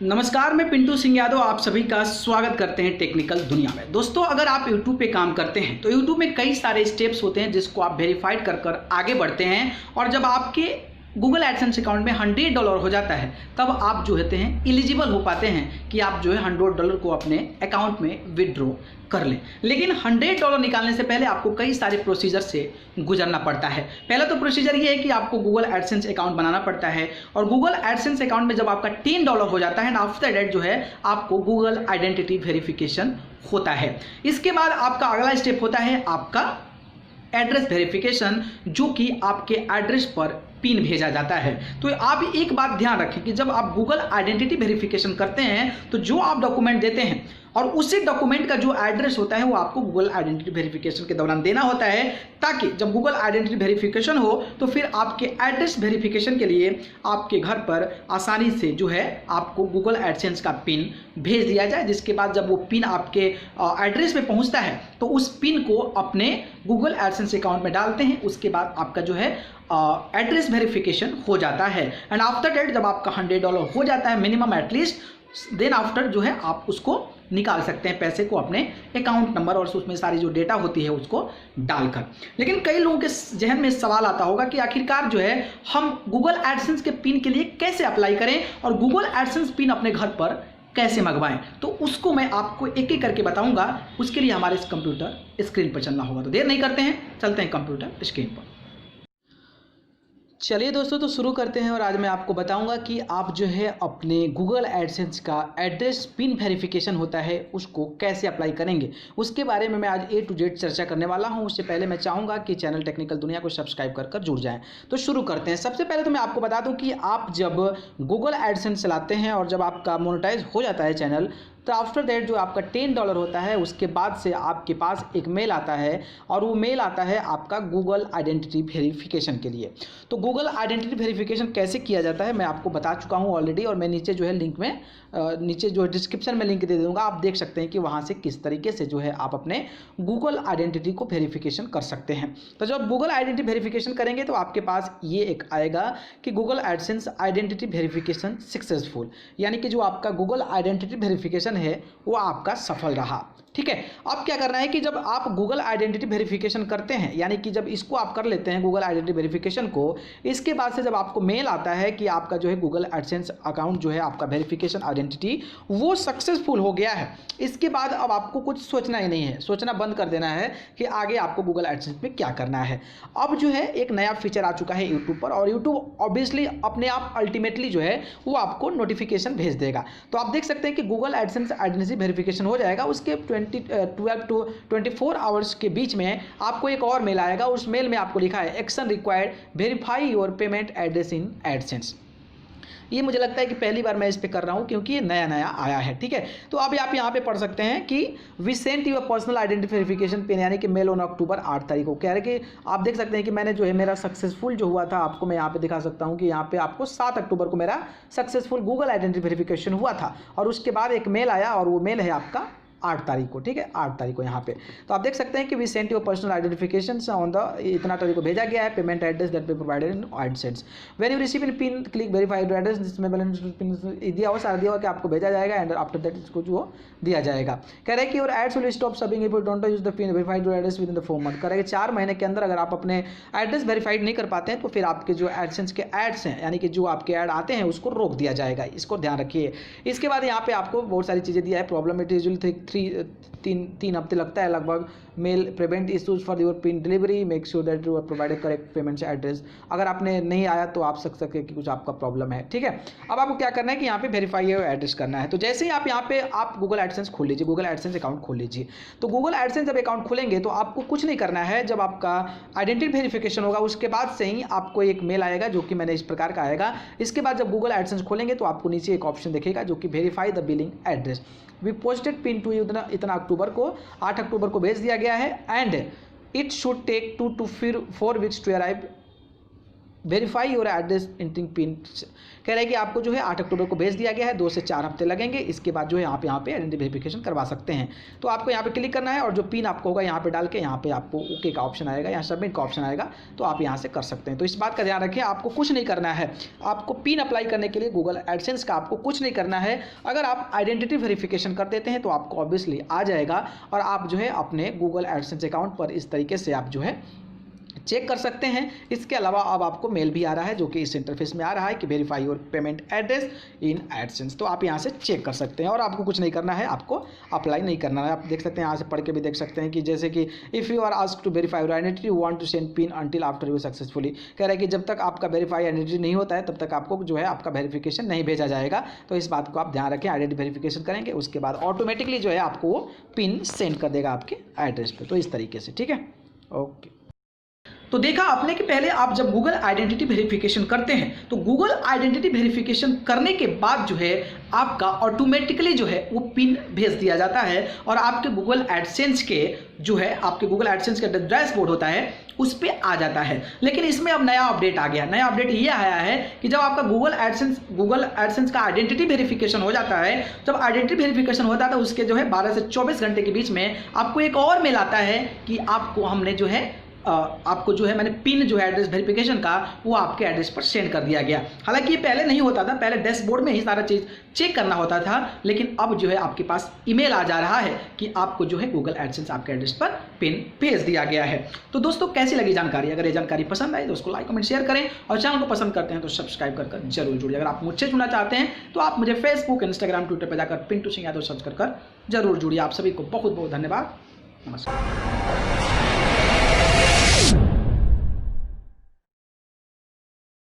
नमस्कार, मैं पिंटू सिंह यादव आप सभी का स्वागत करते हैं टेक्निकल दुनिया में। दोस्तों, अगर आप YouTube पे काम करते हैं तो YouTube में कई सारे स्टेप्स होते हैं जिसको आप वेरीफाइड कर कर आगे बढ़ते हैं और जब आपके गूगल एडसेंस अकाउंट में $100 हो जाता है तब आप जो होते हैं एलिजिबल हो पाते हैं कि आप जो है $100 को अपने अकाउंट में विड्रॉ कर लें। लेकिन $100 निकालने से पहले आपको कई सारे प्रोसीजर से गुजरना पड़ता है। पहला तो प्रोसीजर ये है कि आपको गूगल एडसेंस अकाउंट बनाना पड़ता है और गूगल एडसेंस अकाउंट में जब आपका $10 हो जाता है आफ्टर दैट जो है आपको गूगल आइडेंटिटी वेरिफिकेशन होता है। इसके बाद आपका अगला स्टेप होता है आपका एड्रेस वेरिफिकेशन, जो कि आपके एड्रेस पर पिन भेजा जाता है। तो आप एक बात ध्यान रखें कि जब आप गूगल आइडेंटिटी वेरिफिकेशन करते हैं तो जो आप डॉक्यूमेंट देते हैं और उसी डॉक्यूमेंट का जो एड्रेस होता है वो आपको गूगल आइडेंटिटी वेरिफिकेशन के दौरान देना होता है, ताकि जब गूगल आइडेंटिटी वेरिफिकेशन हो तो फिर आपके एड्रेस वेरिफिकेशन के लिए आपके घर पर आसानी से जो है आपको गूगल एडसेंस का पिन भेज दिया जाए। जिसके बाद जब वो पिन आपके एड्रेस पे पहुंचता है तो उस पिन को अपने गूगल एडसेंस अकाउंट में डालते हैं। उसके बाद आपका जो है एड्रेस वेरिफिकेशन हो जाता है एंड आफ्टर दैट जब आपका $100 हो जाता है मिनिमम एटलीस्ट, देन आफ्टर जो है आप उसको निकाल सकते हैं पैसे को अपने अकाउंट नंबर और उसमें सारी जो डेटा होती है उसको डालकर। लेकिन कई लोगों के जहन में सवाल आता होगा कि आखिरकार जो है हम गूगल एडसेंस के पिन के लिए कैसे अप्लाई करें और गूगल एडसेंस पिन अपने घर पर कैसे मंगवाएं। तो उसको मैं आपको एक एक करके बताऊंगा। उसके लिए हमारे इस कंप्यूटर स्क्रीन पर चलना होगा। तो देर नहीं करते हैं, चलते हैं कंप्यूटर स्क्रीन पर। चलिए दोस्तों, तो शुरू करते हैं और आज मैं आपको बताऊंगा कि आप जो है अपने गूगल एडसेंस का एड्रेस पिन वेरिफिकेशन होता है उसको कैसे अप्लाई करेंगे। उसके बारे में मैं आज A to Z चर्चा करने वाला हूं। उससे पहले मैं चाहूँगा कि चैनल टेक्निकल दुनिया को सब्सक्राइब कर जुड़ जाएं। तो शुरू करते हैं। सबसे पहले तो मैं आपको बता दूँ कि आप जब गूगल एडसेंस चलाते हैं और जब आपका मोनेटाइज हो जाता है चैनल, तो आफ्टर दैट जो आपका $10 होता है उसके बाद से आपके पास एक मेल आता है और वो मेल आता है आपका गूगल आइडेंटिटी वेरिफिकेशन के लिए। तो गूगल आइडेंटिटी वेरिफिकेशन कैसे किया जाता है मैं आपको बता चुका हूँ ऑलरेडी, और मैं नीचे जो है लिंक में नीचे जो डिस्क्रिप्शन में लिंक दे दूँगा, आप देख सकते हैं कि वहाँ से किस तरीके से जो है आप अपने गूगल आइडेंटिटी को वेरिफिकेशन कर सकते हैं। तो जब गूगल आइडेंटिटी वेरिफिकेशन करेंगे तो आपके पास ये एक आएगा कि Google AdSense identity verification successful, यानी कि जो आपका गूगल आइडेंटिटी वेरिफिकेशन है वो आपका सफल रहा। ठीक है, अब क्या करना है कि जब आप गूगल आइडेंटिटी वेरिफिकेशन करते हैं, यानी कि जब इसको आप कर लेते हैं गूगल आइडेंटिटी वेरिफिकेशन को, इसके बाद से जब आपको मेल आता है कि आपका जो है गूगल एडसेंस अकाउंट जो है आपका वेरिफिकेशन आइडेंटिटी वो सक्सेसफुल हो गया है, इसके बाद अब आपको कुछ सोचना ही नहीं है, सोचना बंद कर देना है कि आगे आपको गूगल एडसेंस में क्या करना है। अब जो है एक नया फीचर आ चुका है यूट्यूब पर, और यूट्यूब ऑब्वियसली अपने आप अल्टीमेटली जो है वो आपको नोटिफिकेशन भेज देगा। तो आप देख सकते हैं कि गूगल एडसेंस आइडेंटिटी वेरिफिकेशन हो जाएगा, उसके 12 to 24 आवर्स के बीच में आपको एक और मेल आएगा। उस मेल में आपको लिखा है action required verify your payment address in AdSense. ये मुझे लगता है कि पहली बार मैं इस पे कर रहा हूँ क्योंकि ये नया नया आया है। ठीक है, तो अब आप यहाँ पे पढ़ सकते हैं कि we sent your personal identity verification pin, यानी कि मेल ऑन अक्टूबर 8 तारीख को। कह रहे कि आप देख सकते हैं कि मैंने जो है मेरा सक्सेसफुल जो हुआ था, आपको मैं यहाँ पे दिखा सकता हूँ कि यहाँ पे आपको 7 अक्टूबर को मेरा सक्सेसफुल गूगल आइडेंटिटी वेरिफिकेशन हुआ था, और उसके बाद एक मेल आया और वो मेल है आपका 8 तारीख को। ठीक है, 8 तारीख को यहाँ पे तो आप देख सकते हैं कि we sent your personal identification on the इतना तारीख को भेजा गया है, payment address that be provided in AdSense when you receive in pin click verified address, जिसमें बैलेंस पिन दिया हुआ सारा दिया हुआ कि आपको भेजा जाएगा एंड आफ्टर दैट इसको जो दिया जाएगा। कह रहे हैं कि और ads will stop serving if you don't use the pin verified address within the 4 month. कह रहे हैं कि 4 महीने के अंदर अगर आप अपने एड्रेस वेरीफाइड नहीं कर पाते हैं तो फिर आपके जो एडसेंस के एड्स हैं, यानी कि जो आपके ऐड आते हैं उसको रोक दिया जाएगा। इसको ध्यान रखिए। इसके बाद यहाँ पे आपको बहुत सारी चीज़ें दिया है। प्रॉब्लम इट यूजुअली 3 हफ्ते लगता है लगभग। Mail prevent issues for your pin delivery, make sure that you are provided correct payment address. अगर आपने नहीं आया तो आप सक सकते कि कुछ आपका प्रॉब्लम है। ठीक है, अब आपको क्या करना है कि यहाँ पे वेरीफाई योर एड्रेस करना है। तो जैसे ही आप यहाँ पे आप गूगल एडसेंस खोल लीजिए, गूगल एडसेंस अकाउंट खोल लीजिए। तो गूगल एडसेंस जब अकाउंट खोलेंगे तो आपको कुछ नहीं करना है। जब आपका आइडेंटिटी वेरिफिकेशन होगा उसके बाद से ही आपको एक मेल आएगा जो कि मैंने इस प्रकार का आएगा। इसके बाद जब गूगल एडसेंस खोलेंगे तो आपको नीचे एक ऑप्शन दिखेगा जो कि verify the billing address. We posted pin to you इतना अक्टूबर को, 8 अक्टूबर को भेज दिया गया है and it should take 2 to 4 weeks to arrive verify your address entering pin कह रहा है कि आपको जो है 8 अक्टूबर को भेज दिया गया है, 2 से 4 हफ्ते लगेंगे। इसके बाद जो है आप यहाँ पे आइडेंटिटी वेरिफिकेशन करवा सकते हैं। तो आपको यहाँ पे क्लिक करना है और जो पिन आपको होगा यहाँ पे डाल के यहाँ पे आपको ओके का ऑप्शन आएगा, यहाँ सबमिट का ऑप्शन आएगा, तो आप यहाँ से कर सकते हैं। तो इस बात का ध्यान रखें, आपको कुछ नहीं करना है। आपको पिन अप्लाई करने के लिए गूगल एडसेंस का आपको कुछ नहीं करना है। अगर आप आइडेंटिटी वेरिफिकेशन कर देते हैं तो आपको ऑब्वियसली आ जाएगा और आप जो है अपने गूगल एडसेंस अकाउंट पर इस तरीके से आप जो है चेक कर सकते हैं। इसके अलावा अब आपको मेल भी आ रहा है जो कि इस इंटरफेस में आ रहा है कि verify your payment address in AdSense. तो आप यहाँ से चेक कर सकते हैं और आपको कुछ नहीं करना है, आपको अप्लाई नहीं करना है। आप देख सकते हैं, यहाँ से पढ़ के भी देख सकते हैं कि जैसे कि if you are asked to verify your identity you want to send pin until after you successfully, कह रहा है कि जब तक आपका वेरीफाई आइडेंटिटी नहीं होता है तब तक आपको जो है आपका वेरिफिकेशन नहीं भेजा जाएगा। तो इस बात को आप ध्यान रखें, आइडेंटिटी वेरिफिकेशन करेंगे उसके बाद ऑटोमेटिकली जो है आपको वो पिन सेंड कर देगा आपके एड्रेस पर। तो इस तरीके से, ठीक है, ओके। तो देखा आपने कि पहले आप जब गूगल आइडेंटिटी वेरिफिकेशन करते हैं तो गूगल आइडेंटिटी वेरिफिकेशन करने के बाद जो है आपका ऑटोमेटिकली जो है वो पिन भेज दिया जाता है और आपके गूगल एडसेंस के जो है आपके गूगल एडसेंस का डैशबोर्ड होता है उस पर आ जाता है। लेकिन इसमें अब नया अपडेट आ गया। नया अपडेट ये आया है कि जब आपका गूगल एडसेंस का आइडेंटिटी वेरिफिकेशन हो जाता है, जब आइडेंटिटी वेरिफिकेशन होता है तो उसके जो है 12 से 24 घंटे के बीच में आपको एक और मेल आता है कि आपको हमने जो है आपको जो है मैंने पिन जो है एड्रेस वेरिफिकेशन का वो आपके एड्रेस पर सेंड कर दिया गया। हालांकि ये पहले नहीं होता था, पहले डैशबोर्ड में ही सारा चीज़ चेक करना होता था, लेकिन अब जो है आपके पास ईमेल आ जा रहा है कि आपको जो है गूगल एडसेंस आपके एड्रेस पर पिन भेज दिया गया है। तो दोस्तों कैसी लगी जानकारी? अगर ये जानकारी पसंद आई तो उसको लाइक कमेंट शेयर करें और चैनल को पसंद करते हैं तो सब्सक्राइब कर जरूर जुड़िए। अगर आप मुझसे जुड़ना चाहते हैं तो आप मुझे फेसबुक, इंस्टाग्राम, ट्विटर पर जाकर पिंटू सिंह यादव सर्च कर जरूर जुड़िए। आप सभी को बहुत बहुत धन्यवाद। नमस्कार।